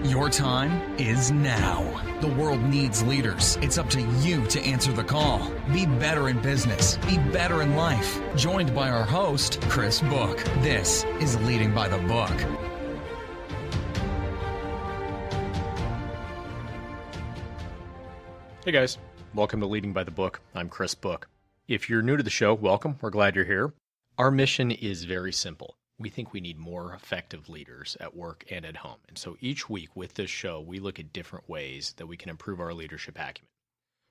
Your time is now. The world needs leaders. It's up to you to answer the call. Be better in business. Be better in life. Joined by our host, Chris Book. This is Leading by the Book. Hey guys, welcome to Leading by the Book. I'm Chris Book. If you're new to the show, welcome. We're glad you're here. Our mission is very simple. We think we need more effective leaders at work and at home. And so each week with this show, we look at different ways that we can improve our leadership acumen.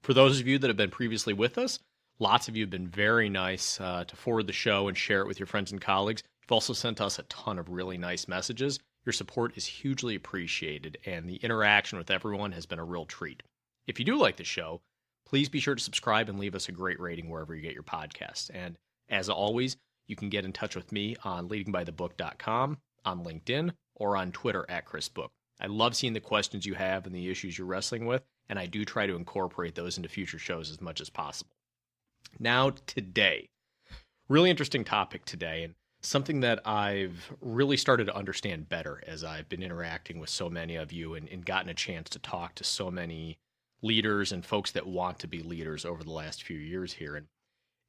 For those of you that have been previously with us, lots of you have been very nice to forward the show and share it with your friends and colleagues. You've also sent us a ton of really nice messages. Your support is hugely appreciated, and the interaction with everyone has been a real treat. If you do like the show, please be sure to subscribe and leave us a great rating wherever you get your podcasts. And as always, you can get in touch with me on leadingbythebook.com, on LinkedIn, or on Twitter at Chris Book. I love seeing the questions you have and the issues you're wrestling with, and I do try to incorporate those into future shows as much as possible. Now, today, really interesting topic today, and something that I've really started to understand better as I've been interacting with so many of you and gotten a chance to talk to so many leaders and folks that want to be leaders over the last few years here. And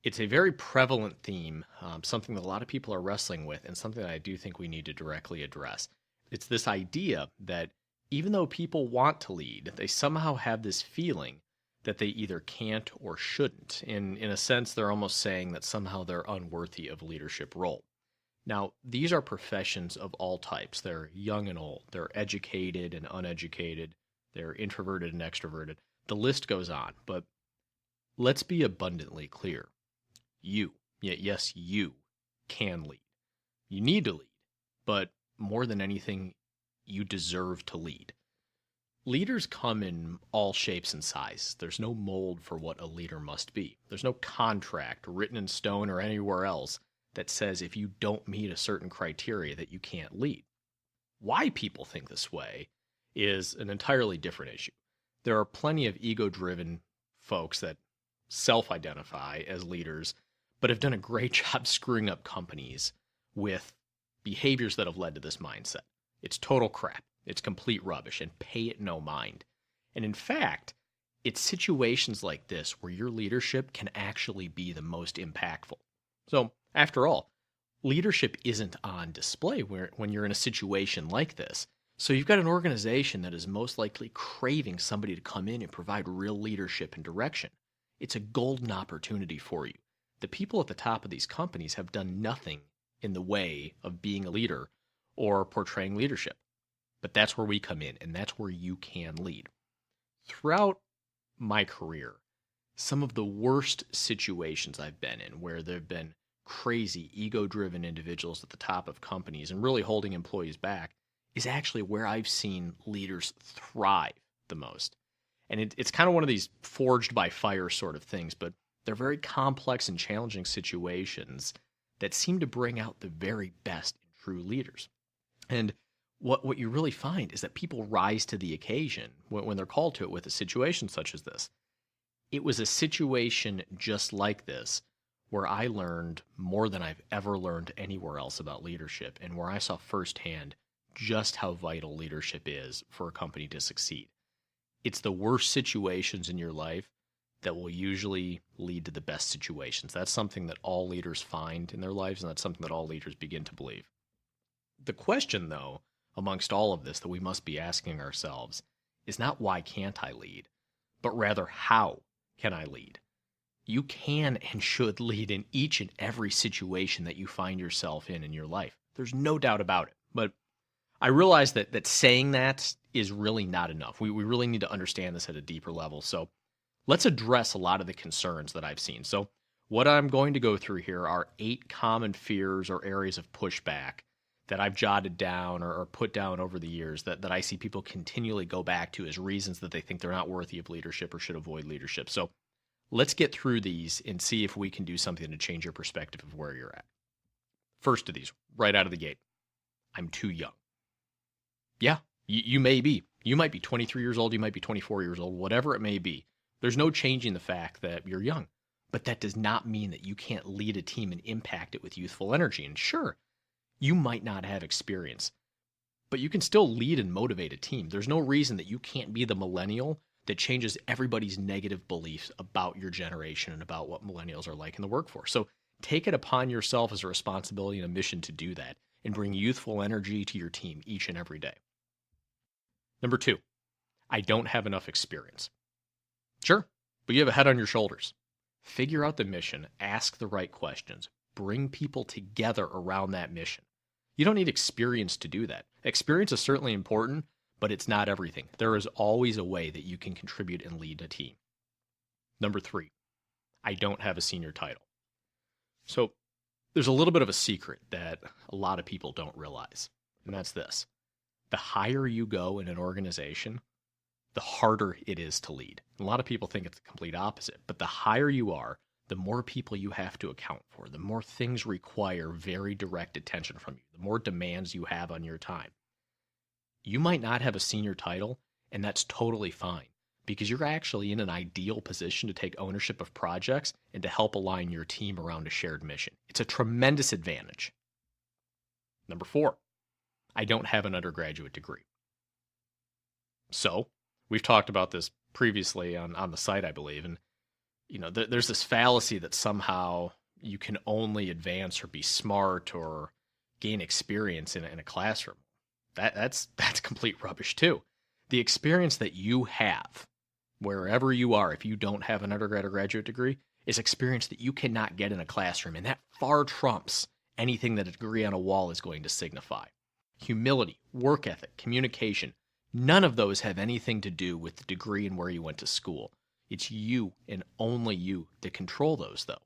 it's a very prevalent theme, something that a lot of people are wrestling with, and something that I do think we need to directly address. It's this idea that even though people want to lead, they somehow have this feeling that they either can't or shouldn't. In a sense, they're almost saying that somehow they're unworthy of a leadership role. Now, these are professions of all types. They're young and old. They're educated and uneducated. They're introverted and extroverted. The list goes on, but let's be abundantly clear. You can lead. You need to lead, but more than anything, you deserve to lead. Leaders come in all shapes and sizes. There's no mold for what a leader must be. There's no contract written in stone or anywhere else that says if you don't meet a certain criteria that you can't lead. Why people think this way is an entirely different issue. There are plenty of ego-driven folks that self-identify as leaders, but have done a great job screwing up companies with behaviors that have led to this mindset. It's total crap. It's complete rubbish, and pay it no mind. And in fact, it's situations like this where your leadership can actually be the most impactful. So, after all, leadership isn't on display when you're in a situation like this. So you've got an organization that is most likely craving somebody to come in and provide real leadership and direction. It's a golden opportunity for you. The people at the top of these companies have done nothing in the way of being a leader or portraying leadership. But that's where we come in, and that's where you can lead. Throughout my career, some of the worst situations I've been in, where there have been crazy, ego-driven individuals at the top of companies and really holding employees back, is actually where I've seen leaders thrive the most. And it's kind of one of these forged by fire sort of things, but they're very complex and challenging situations that seem to bring out the very best in true leaders. And what you really find is that people rise to the occasion when they're called to it with a situation such as this. It was a situation just like this where I learned more than I've ever learned anywhere else about leadership, and where I saw firsthand just how vital leadership is for a company to succeed. It's the worst situations in your life that will usually lead to the best situations. That's something that all leaders find in their lives, and that's something that all leaders begin to believe. The question, though, amongst all of this that we must be asking ourselves is not why can't I lead, but rather how can I lead? You can and should lead in each and every situation that you find yourself in your life. There's no doubt about it. But I realize that saying that is really not enough. We really need to understand this at a deeper level. So let's address a lot of the concerns that I've seen. So what I'm going to go through here are 8 common fears or areas of pushback that I've jotted down or put down over the years that I see people continually go back to as reasons that they think they're not worthy of leadership or should avoid leadership. So let's get through these and see if we can do something to change your perspective of where you're at. First of these, right out of the gate, I'm too young. Yeah, you may be. You might be 23 years old, you might be 24 years old, whatever it may be. There's no changing the fact that you're young. But that does not mean that you can't lead a team and impact it with youthful energy. And sure, you might not have experience, but you can still lead and motivate a team. There's no reason that you can't be the millennial that changes everybody's negative beliefs about your generation and about what millennials are like in the workforce. So take it upon yourself as a responsibility and a mission to do that and bring youthful energy to your team each and every day. Number 2, I don't have enough experience. Sure, but you have a head on your shoulders. Figure out the mission, ask the right questions, bring people together around that mission. You don't need experience to do that. Experience is certainly important, but it's not everything. There is always a way that you can contribute and lead a team. Number 3, I don't have a senior title. So there's a little bit of a secret that a lot of people don't realize, and that's this. The higher you go in an organization, the harder it is to lead. A lot of people think it's the complete opposite, but the higher you are, the more people you have to account for, the more things require very direct attention from you, the more demands you have on your time. You might not have a senior title, and that's totally fine, because you're actually in an ideal position to take ownership of projects and to help align your team around a shared mission. It's a tremendous advantage. Number 4, I don't have an undergraduate degree. So, we've talked about this previously on the site, I believe, and there's this fallacy that somehow you can only advance or be smart or gain experience in a classroom. That's complete rubbish too. The experience that you have, wherever you are, if you don't have an undergrad or graduate degree, is experience that you cannot get in a classroom, and that far trumps anything that a degree on a wall is going to signify. Humility, work ethic, communication, none of those have anything to do with the degree and where you went to school. It's you and only you that control those, though.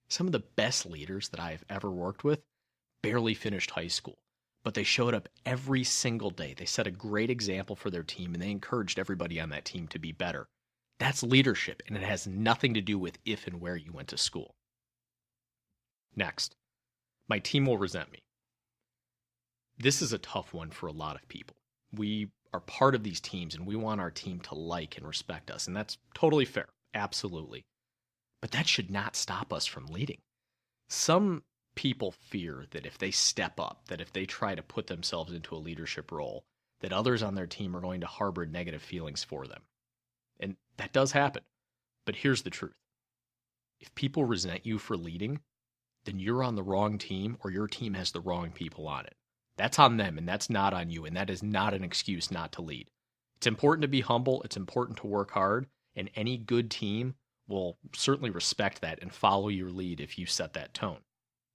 Some of the best leaders that I've ever worked with barely finished high school, but they showed up every single day. They set a great example for their team, and they encouraged everybody on that team to be better. That's leadership, and it has nothing to do with if and where you went to school. Next, my team will resent me. This is a tough one for a lot of people. We are part of these teams, and we want our team to like and respect us, and that's totally fair, absolutely. But that should not stop us from leading. Some people fear that if they step up, that if they try to put themselves into a leadership role, that others on their team are going to harbor negative feelings for them. And that does happen. But here's the truth. If people resent you for leading, then you're on the wrong team, or your team has the wrong people on it. That's on them, and that's not on you, and that is not an excuse not to lead. It's important to be humble, it's important to work hard, and any good team will certainly respect that and follow your lead if you set that tone.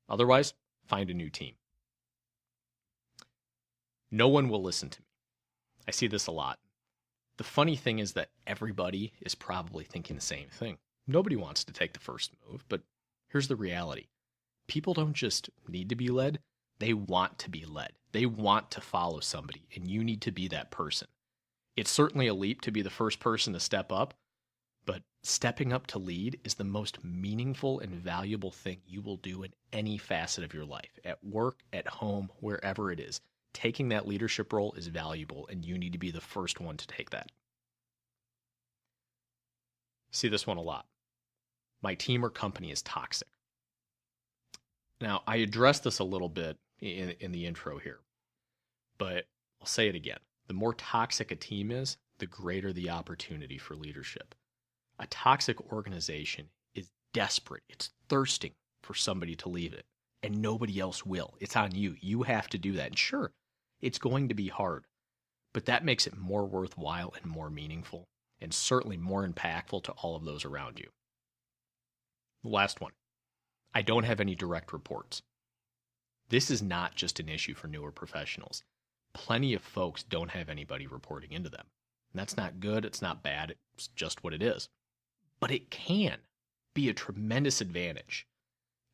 Otherwise, find a new team. No one will listen to me. I see this a lot. The funny thing is that everybody is probably thinking the same thing. Nobody wants to take the first move, but here's the reality. People don't just need to be led, they want to be led. They want to follow somebody, and you need to be that person. It's certainly a leap to be the first person to step up, but stepping up to lead is the most meaningful and valuable thing you will do in any facet of your life, at work, at home, wherever it is. Taking that leadership role is valuable, and you need to be the first one to take that. See this one a lot. My team or company is toxic. Now, I addressed this a little bit in the intro here, but I'll say it again. The more toxic a team is, the greater the opportunity for leadership. A toxic organization is desperate. It's thirsting for somebody to leave it, and nobody else will. It's on you. You have to do that. And sure, it's going to be hard, but that makes it more worthwhile and more meaningful, and certainly more impactful to all of those around you. The last one. I don't have any direct reports. This is not just an issue for newer professionals. Plenty of folks don't have anybody reporting into them. And that's not good, it's not bad, it's just what it is. But it can be a tremendous advantage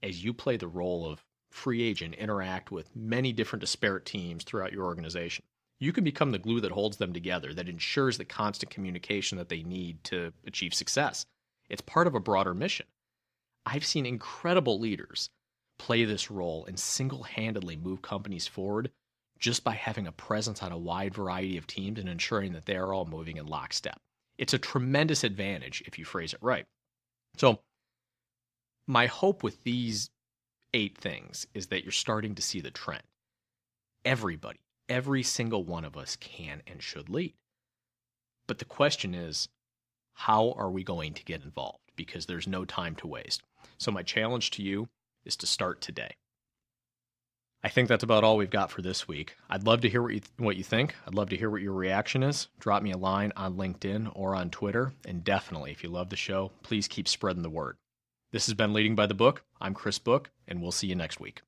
as you play the role of free agent, interact with many different disparate teams throughout your organization. You can become the glue that holds them together, that ensures the constant communication that they need to achieve success. It's part of a broader mission. I've seen incredible leaders play this role and single-handedly move companies forward just by having a presence on a wide variety of teams and ensuring that they are all moving in lockstep. It's a tremendous advantage if you phrase it right. So, my hope with these 8 things is that you're starting to see the trend. Everybody, Every single one of us can and should lead. But the question is, how are we going to get involved? Because there's no time to waste. So my challenge to you is to start today. I think that's about all we've got for this week. I'd love to hear what you think. I'd love to hear what your reaction is. Drop me a line on LinkedIn or on Twitter. And definitely, if you love the show, please keep spreading the word. This has been Leading by the Book. I'm Chris Book, and we'll see you next week.